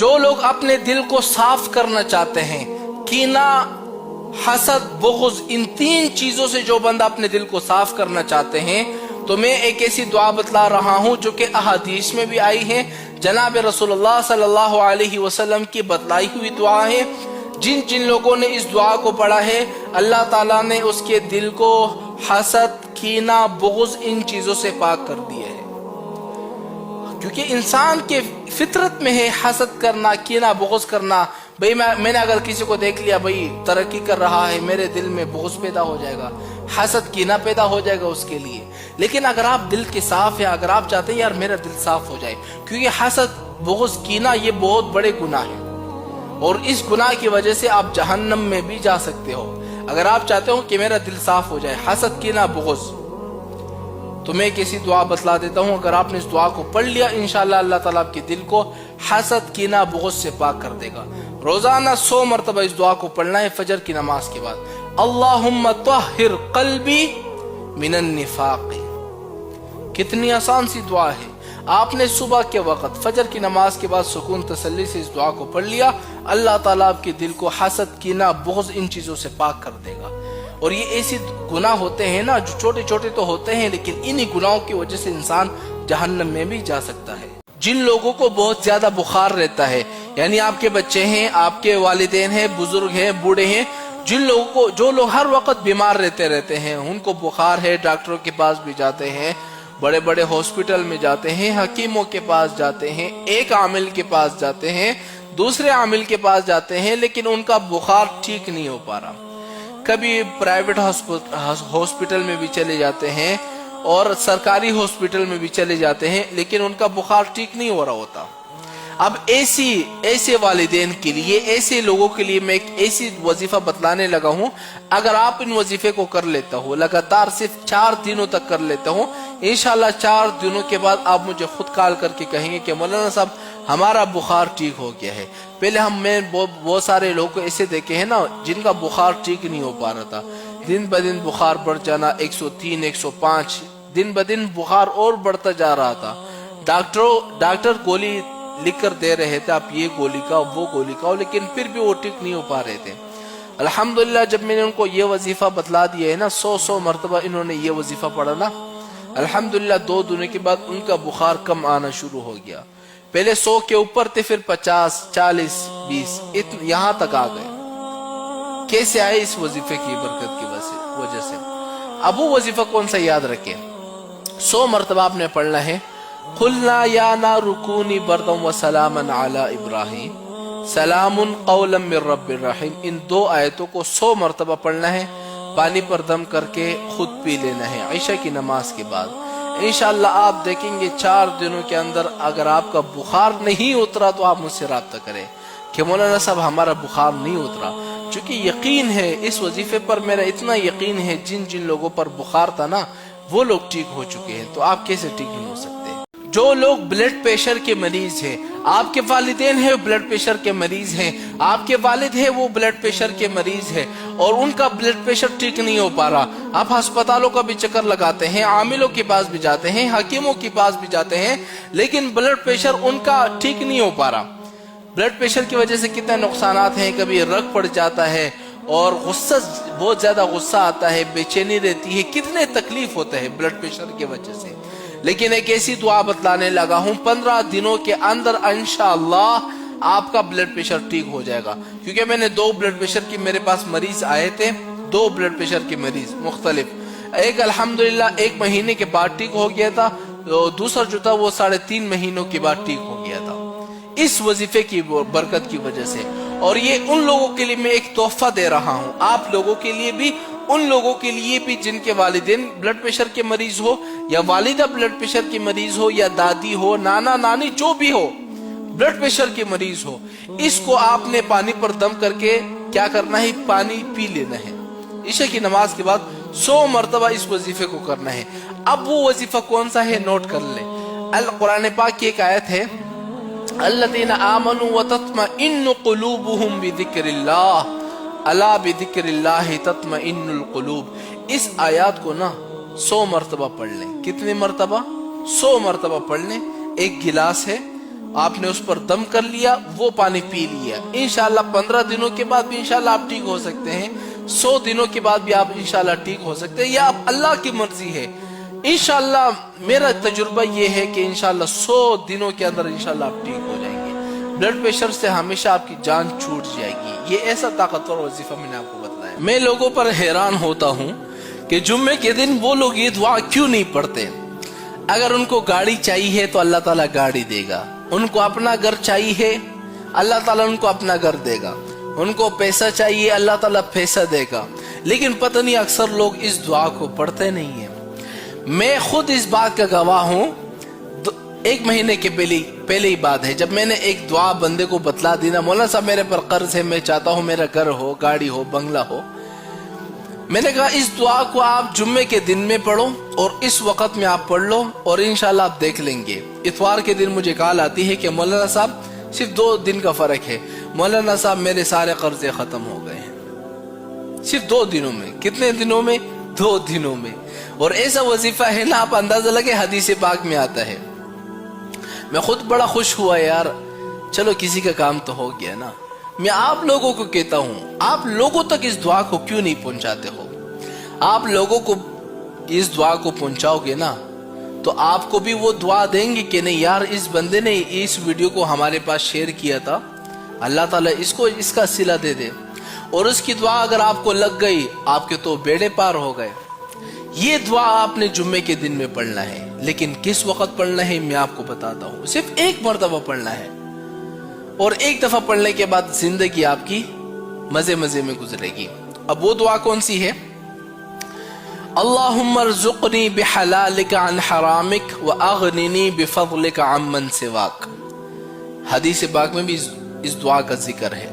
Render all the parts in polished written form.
جو لوگ اپنے دل کو صاف کرنا چاہتے ہیں، کینہ، حسد، بغض، ان تین چیزوں سے جو بندہ اپنے دل کو صاف کرنا چاہتے ہیں، تو میں ایک ایسی دعا بتلا رہا ہوں جو کہ احادیث میں بھی آئی ہے، جناب رسول اللہ صلی اللہ علیہ وسلم کی بتلائی ہوئی دعا ہے۔ جن جن لوگوں نے اس دعا کو پڑھا ہے، اللہ تعالیٰ نے اس کے دل کو حسد، کینہ، بغض، ان چیزوں سے پاک کر دیا ہے۔ کیونکہ انسان کے فطرت میں ہے حسد کرنا، کینہ، بغض کرنا۔ بھئی میں نے اگر کسی کو دیکھ لیا بھئی ترقی کر رہا ہے، میرے دل میں بغض پیدا ہو جائے گا، حسد، کینہ پیدا ہو جائے گا اس کے لیے۔ لیکن اگر آپ دل کے صاف ہیں، اگر آپ چاہتے ہیں یار میرا دل صاف ہو جائے، کیونکہ حسد، بغض، کینہ یہ بہت بڑے گناہ ہیں، اور اس گناہ کی وجہ سے آپ جہنم میں بھی جا سکتے ہو۔ اگر آپ چاہتے ہو کہ میرا دل صاف ہو جائے، حسد، کینہ، بغض، تو میں کسی دعا بتلا دیتا ہوں۔ اگر آپ نے اس دعا کو پڑھ لیا، انشاءاللہ اللہ تعالیٰ آپ کے دل کو حسد، کینہ، بغض سے پاک کر دے گا۔ روزانہ 100 مرتبہ اس دعا کو پڑھنا ہے فجر کی نماز کے بعد۔ اللہم طہر قلبی من النفاق۔ کتنی آسان سی دعا ہے۔ آپ نے صبح کے وقت فجر کی نماز کے بعد سکون تسلی سے اس دعا کو پڑھ لیا، اللہ تعالیٰ آپ کے دل کو حسد، کینہ، بغض، ان چیزوں سے پاک کر دے گا۔ اور یہ ایسی گناہ ہوتے ہیں نا جو چھوٹے چھوٹے تو ہوتے ہیں، لیکن انہی گناہوں کی وجہ سے انسان جہنم میں بھی جا سکتا ہے۔ جن لوگوں کو بہت زیادہ بخار رہتا ہے، یعنی آپ کے بچے ہیں، آپ کے والدین ہیں، بزرگ ہیں، بوڑھے ہیں، جو لوگ ہر وقت بیمار رہتے ہیں، ان کو بخار ہے، ڈاکٹروں کے پاس بھی جاتے ہیں، بڑے بڑے ہاسپٹل میں جاتے ہیں، حکیموں کے پاس جاتے ہیں، ایک عامل کے پاس جاتے ہیں، دوسرے عامل کے پاس جاتے ہیں، لیکن ان کا بخار ٹھیک نہیں ہو پا رہا۔ کبھی پرائیویٹ ہاسپٹل میں بھی چلے جاتے ہیں اور سرکاری ہاسپٹل میں بھی چلے جاتے ہیں، لیکن ان کا بخار ٹھیک نہیں ہو رہا ہوتا۔ اب ایسے والدین کے لیے، ایسے لوگوں کے لیے میں ایک ایسی وظیفہ بتلانے لگا ہوں۔ اگر آپ ان وظیفے کو کر لیتا ہو، لگاتار صرف 4 دنوں تک کر لیتا ہوں، انشاءاللہ 4 دنوں کے بعد آپ مجھے خود کال کر کے کہیں گے کہ مولانا صاحب ہمارا بخار ٹھیک ہو گیا ہے۔ پہلے میں بہت سارے لوگوں کو ایسے دیکھے ہیں نا جن کا بخار ٹھیک نہیں ہو پا رہا تھا، دن بدن بخار بڑھ جانا، 103، 105، دن بدن بخار اور بڑھتا جا رہا تھا۔ ڈاکٹر گولی لکھ کر دے رہے تھے، آپ یہ گولی کھاؤ، وہ گولی کھاؤ، لیکن پھر بھی وہ ٹھیک نہیں ہو پا رہے تھے۔ الحمدللہ جب میں نے ان کو یہ وظیفہ بتلا دیا ہے نا، 100 مرتبہ انہوں نے یہ وظیفہ پڑھا نا، الحمدللہ 2 دنوں کے بعد ان کا بخار کم آنا شروع ہو گیا۔ پہلے 100 کے اوپر تھے، پھر 50، 40، 20، یہاں تک آ گئے۔ کیسے آئے؟ اس وظیفے کی برکت کی وجہ سے۔ اب وہ وظیفہ کون سا یاد رکھیں؟ 100 مرتبہ آپ نے پڑھنا ہے۔ قلنا یا نار کونی بردا وسلاما علی ابراہیم سلام قولا من رب الرحیم۔ ان 2 آیتوں کو 100 مرتبہ پڑھنا ہے، پانی پر دم کر کے خود پی لینا ہے عشاء کی نماز کے بعد۔ انشاءاللہ آپ دیکھیں گے 4 دنوں کے اندر اگر آپ کا بخار نہیں اترا تو آپ مجھ سے رابطہ کریں کہ مولانا صاحب ہمارا بخار نہیں اترا، چونکہ یقین ہے اس وظیفے پر، میرا اتنا یقین ہے جن لوگوں پر بخار تھا نا وہ لوگ ٹھیک ہو چکے ہیں، تو آپ کیسے ٹھیک نہیں ہو سکتے؟ جو لوگ بلڈ پریشر کے مریض ہیں، آپ کے والدین ہیں بلڈ پریشر کے مریض ہیں، آپ کے والد ہیں وہ بلڈ پریشر کے مریض ہیں اور ان کا بلڈ پریشر ٹھیک نہیں ہو پا رہا، آپ ہسپتالوں کا بھی چکر لگاتے ہیں، عاملوں کے پاس بھی جاتے ہیں، حکیموں کے پاس بھی جاتے ہیں، لیکن بلڈ پریشر ان کا ٹھیک نہیں ہو پا رہا۔ بلڈ پریشر کی وجہ سے کتنے نقصانات ہیں، کبھی رگ پڑ جاتا ہے اور غصہ، بہت زیادہ غصہ آتا ہے، بے چینی رہتی ہے، کتنے تکلیف ہوتے ہیں بلڈ پریشر کی وجہ سے۔ لیکن ایک ایسی دعا بتلانے لگا ہوں، 15 دنوں کے اندر انشاءاللہ آپ کا بلڈ پریشر ٹھیک ہو جائے گا۔ کیونکہ میں نے 2 بلڈ پریشر کی میرے پاس مریض آئے تھے، 2 بلڈ پریشر کے مریض مختلف، ایک الحمدللہ 1 مہینے کے بعد ٹھیک ہو گیا تھا، دوسرا جو تھا وہ 3.5 مہینوں کے بعد ٹھیک ہو گیا تھا اس وظیفے کی برکت کی وجہ سے۔ اور یہ ان لوگوں کے لیے میں ایک تحفہ دے رہا ہوں، آپ لوگوں کے لیے بھی، ان لوگوں کے لیے بھی جن کے والدین بلڈ پریشر کے مریض ہو، یا والدہ بلڈ پریشر کی مریض ہو، یا دادی ہو، نانا نانی جو بھی ہو بلڈ پریشر کے مریض ہو، اس کو آپ نے پانی پر دم کر کے کیا کرنا ہے، پانی پی لینا ہے۔ عشاء کی نماز کے بعد 100 مرتبہ اس وظیفے کو کرنا ہے۔ اب وہ وظیفہ کون سا ہے نوٹ کر لیں۔ القرآن پاک کی ایک آیت ہے، الذین آمنوا وتطمئن قلوبهم بذکر اللہ الا بذکر اللہ تطمئن القلوب۔ اس آیات کو نا 100 مرتبہ پڑھ لیں۔ کتنی مرتبہ؟ 100 مرتبہ پڑھ لیں۔ ایک گلاس ہے، آپ نے اس پر دم کر لیا، وہ پانی پی لیا، انشاءاللہ 15 دنوں کے بعد بھی انشاءاللہ آپ ٹھیک ہو سکتے ہیں، 100 دنوں کے بعد بھی آپ انشاءاللہ ٹھیک ہو سکتے ہیں، یا اب اللہ کی مرضی ہے۔ انشاءاللہ میرا تجربہ یہ ہے کہ انشاءاللہ 100 دنوں کے اندر انشاءاللہ آپ ٹھیک ہو جائیں گے، بلڈ پریشر سے ہمیشہ آپ کی جان چھوٹ جائے گی۔ یہ ایسا طاقتور وظیفہ میں نے آپ کو بتلایا۔ میں لوگوں پر حیران ہوتا ہوں کہ جمعے کے دن وہ لوگ یہ دعا کیوں نہیں پڑھتے۔ اگر ان کو گاڑی چاہیے تو اللہ تعالیٰ گاڑی دے گا، ان کو اپنا گھر چاہیے اللہ تعالیٰ ان کو اپنا گھر دے گا، ان کو پیسہ چاہیے اللہ تعالیٰ پیسہ دے گا، لیکن پتہ نہیں اکثر لوگ اس دعا کو پڑھتے نہیں ہیں۔ میں خود اس بات کا گواہ ہوں، 1 مہینے کے پہلے ہی بات ہے، جب میں نے ایک دعا بندے کو بتلا دی نا، مولانا صاحب میرے پر قرض ہے، میں چاہتا ہوں میرا گھر ہو، گاڑی ہو، بنگلہ ہو، میں نے کہا اس دعا کو آپ جمعے کے دن میں پڑھو اور اس وقت میں آپ پڑھ لو اور انشاءاللہ آپ دیکھ لیں گے۔ اتوار کے دن مجھے کال آتی ہے کہ مولانا صاحب صرف 2 دن کا فرق ہے، مولانا صاحب میرے سارے قرضے ختم ہو گئے ہیں، صرف 2 دنوں میں۔ کتنے دنوں میں؟ 2 دنوں میں۔ اور ایسا وظیفہ ہے نا، آپ اندازہ لگے حدیث پاک میں آتا ہے۔ میں خود بڑا خوش ہوا، یار چلو کسی کا کام تو ہو گیا نا۔ میں آپ لوگوں کو کہتا ہوں، آپ لوگوں تک اس دعا کو کیوں نہیں پہنچاتے ہو؟ آپ لوگوں کو اس دعا کو پہنچاؤ گے نا تو آپ کو بھی وہ دعا دیں گے کہ نہیں یار اس بندے نے اس ویڈیو کو ہمارے پاس شیئر کیا تھا، اللہ تعالیٰ اس کو اس کا صلہ دے دے، اور اس کی دعا اگر آپ کو لگ گئی آپ کے تو بیڑے پار ہو گئے۔ یہ دعا آپ نے جمعے کے دن میں پڑھنا ہے، لیکن کس وقت پڑھنا ہے میں آپ کو بتاتا ہوں۔ صرف 1 مرتبہ پڑھنا ہے، اور 1 دفعہ پڑھنے کے بعد زندگی آپ کی مزے مزے میں گزرے گی۔ اب وہ دعا کون سی ہے؟ اللہم ارزقنی بحلالک عن حرامک واغننی بفضلک عمن سواک۔ حدیث پاک میں بھی اس دعا کا ذکر ہے۔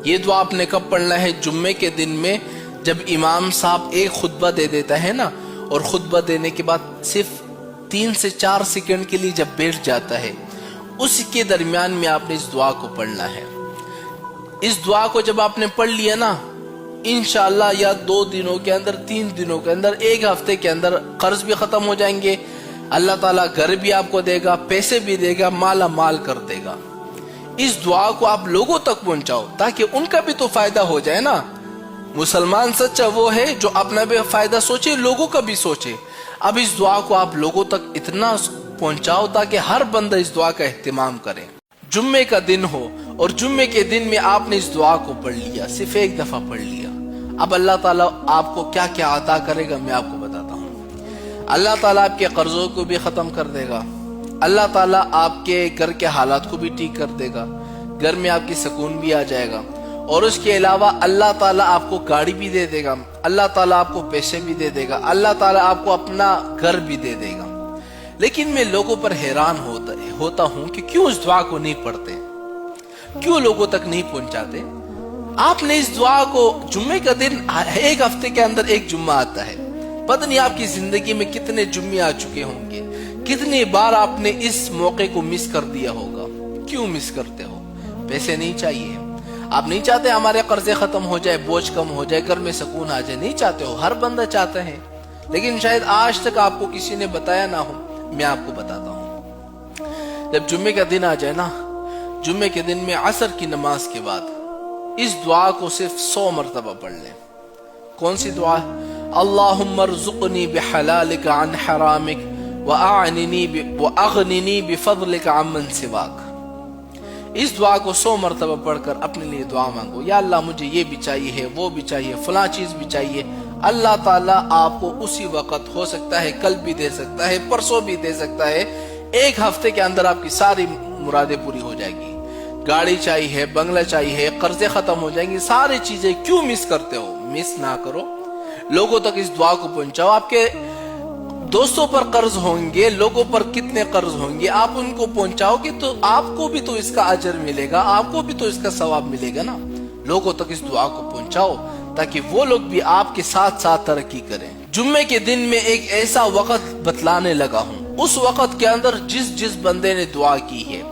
یہ دعا آپ نے کب پڑھنا ہے؟ جمعے کے دن میں، جب امام صاحب ایک خطبہ دے دیتا ہے نا، اور خطبہ دینے کے بعد صرف 3 سے 4 سیکنڈ کے لیے جب بیٹھ جاتا ہے، اس کے درمیان میں آپ نے اس دعا کو پڑھنا ہے۔ اس دعا کو جب آپ نے پڑھ لیا نا، انشاءاللہ یا 2 دنوں کے اندر، 3 دنوں کے اندر، 1 ہفتے کے اندر قرض بھی ختم ہو جائیں گے، اللہ تعالیٰ گھر بھی آپ کو دے گا، پیسے بھی دے گا، مالا مال کر دے گا۔ اس دعا کو آپ لوگوں تک پہنچاؤ تاکہ ان کا بھی تو فائدہ ہو جائے نا۔ مسلمان سچا وہ ہے جو اپنا بھی فائدہ سوچے، لوگوں کا بھی سوچے۔ اب اس دعا کو آپ لوگوں تک اتنا پہنچاؤ تاکہ ہر بندہ اس دعا کا اہتمام کرے۔ جمعے کا دن ہو اور جمعے کے دن میں آپ نے اس دعا کو پڑھ لیا، صرف 1 دفعہ پڑھ لیا، اب اللہ تعالیٰ آپ کو کیا کیا عطا کرے گا میں آپ کو بتاتا ہوں۔ اللہ تعالیٰ آپ کے قرضوں کو بھی ختم کر دے گا، اللہ تعالیٰ آپ کے گھر کے حالات کو بھی ٹھیک کر دے گا، گھر میں آپ کی سکون بھی آ جائے گا، اور اس کے علاوہ اللہ تعالیٰ آپ کو گاڑی بھی دے دے گا، اللہ تعالیٰ آپ کو پیسے بھی دے دے گا، اللہ تعالیٰ آپ کو اپنا گھر بھی دے دے گا۔ لیکن میں لوگوں پر حیران ہوتا ہوں کہ کیوں اس دعا کو نہیں پڑھتے، کیوں لوگوں تک نہیں پہنچاتے۔ آپ نے اس دعا کو جمعے کا دن، 1 ہفتے کے اندر 1 جمعہ آتا ہے، پتہ نہیں آپ کی زندگی میں کتنے جمعے آ چکے ہوں گے، کتنی بار آپ نے اس موقع کو مس کر دیا ہوگا۔ کیوں مس کرتے ہو؟ پیسے نہیں چاہیے، آپ نہیں چاہتے ہمارے قرضے ختم ہو جائے، بوجھ کم ہو جائے، گھر میں سکون آ جائے، نہیں چاہتے ہو، ہر بندہ چاہتا ہے، لیکن شاید آج تک آپ کو کسی نے بتایا نہ ہو۔ میں آپ کو بتاتا ہوں، جب جمعے کا دن آ جائے نا، جمعے کے دن میں عصر کی نماز کے بعد اس دعا کو صرف 100 مرتبہ پڑھ لیں۔ کون سی دعا؟ اللہم ارزقنی بحلالک عن حرامک واغننی بفضلک عمن سواک۔ اس دعا کو 100 مرتبہ پڑھ کر اپنے لیے دعا مانگو، یا اللہ مجھے یہ بھی چاہیے، وہ بھی چاہیے، فلاں چیز بھی چاہیے۔ اللہ تعالیٰ آپ کو اسی وقت، ہو سکتا ہے کل بھی دے سکتا ہے، پرسوں بھی دے سکتا ہے، 1 ہفتے کے اندر آپ کی ساری مرادیں پوری ہو جائے گی۔ گاڑی چاہیے، بنگلہ چاہیے، قرضے ختم ہو جائیں گے، ساری چیزیں کیوں مس کرتے ہو؟ مس نہ کرو، لوگوں تک اس دعا کو پہنچاؤ۔ آپ کے دوستوں پر قرض ہوں گے، لوگوں پر کتنے قرض ہوں گے، آپ ان کو پہنچاؤ گے تو آپ کو بھی تو اس کا اجر ملے گا، آپ کو بھی تو اس کا ثواب ملے گا نا۔ لوگوں تک اس دعا کو پہنچاؤ تاکہ وہ لوگ بھی آپ کے ساتھ ساتھ ترقی کریں۔ جمعے کے دن میں ایک ایسا وقت بتلانے لگا ہوں، اس وقت کے اندر جس بندے نے دعا کی ہے،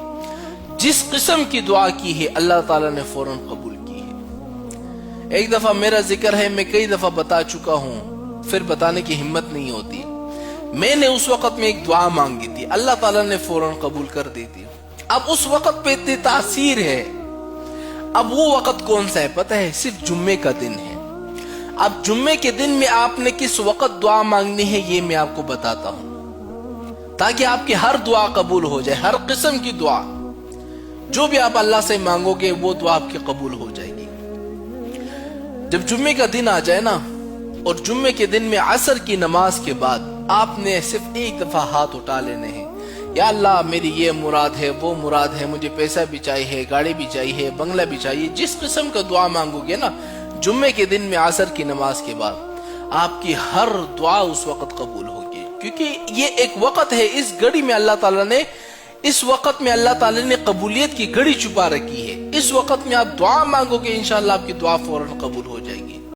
جس قسم کی دعا کی ہے، اللہ تعالیٰ نے فوراً قبول کی ہے۔ ایک دفعہ میرا ذکر ہے، میں کئی دفعہ بتا چکا ہوں، پھر بتانے کی ہمت نہیں ہوتی۔ میں نے اس وقت میں ایک دعا مانگی تھی، اللہ تعالیٰ نے فوراً قبول کر دی تھی۔ اب اس وقت پہ اتنی تاثیر ہے. اب وہ وقت کون سا ہے پتہ ہے؟ صرف جمعے کا دن ہے. اب جمعے کے دن میں آپ نے کس وقت دعا مانگنی ہے یہ میں آپ کو بتاتا ہوں، تاکہ آپ کی ہر دعا قبول ہو جائے. ہر قسم کی دعا جو بھی آپ اللہ سے مانگو گے وہ دعا آپ کی قبول ہو جائے گی. جب جمعے کا دن آ جائے نا، اور جمعے کے دن میں عصر کی نماز کے بعد آپ نے صرف ایک دفعہ ہاتھ اٹھا لینے ہیں، یا اللہ میری یہ مراد ہے، وہ مراد ہے، مجھے پیسہ بھی چاہیے، گاڑی بھی چاہیے، بنگلہ بھی چاہیے. جس قسم کا دعا مانگو گے نا جمعے کے دن میں عصر کی نماز کے بعد، آپ کی ہر دعا اس وقت قبول ہوگی. کیونکہ یہ ایک وقت ہے، اس گھڑی میں اللہ تعالیٰ نے، اس وقت میں اللہ تعالیٰ نے قبولیت کی گھڑی چھپا رکھی ہے. اس وقت میں آپ دعا مانگو گے انشاءاللہ آپ کی دعا فوراً قبول ہو جائے گی.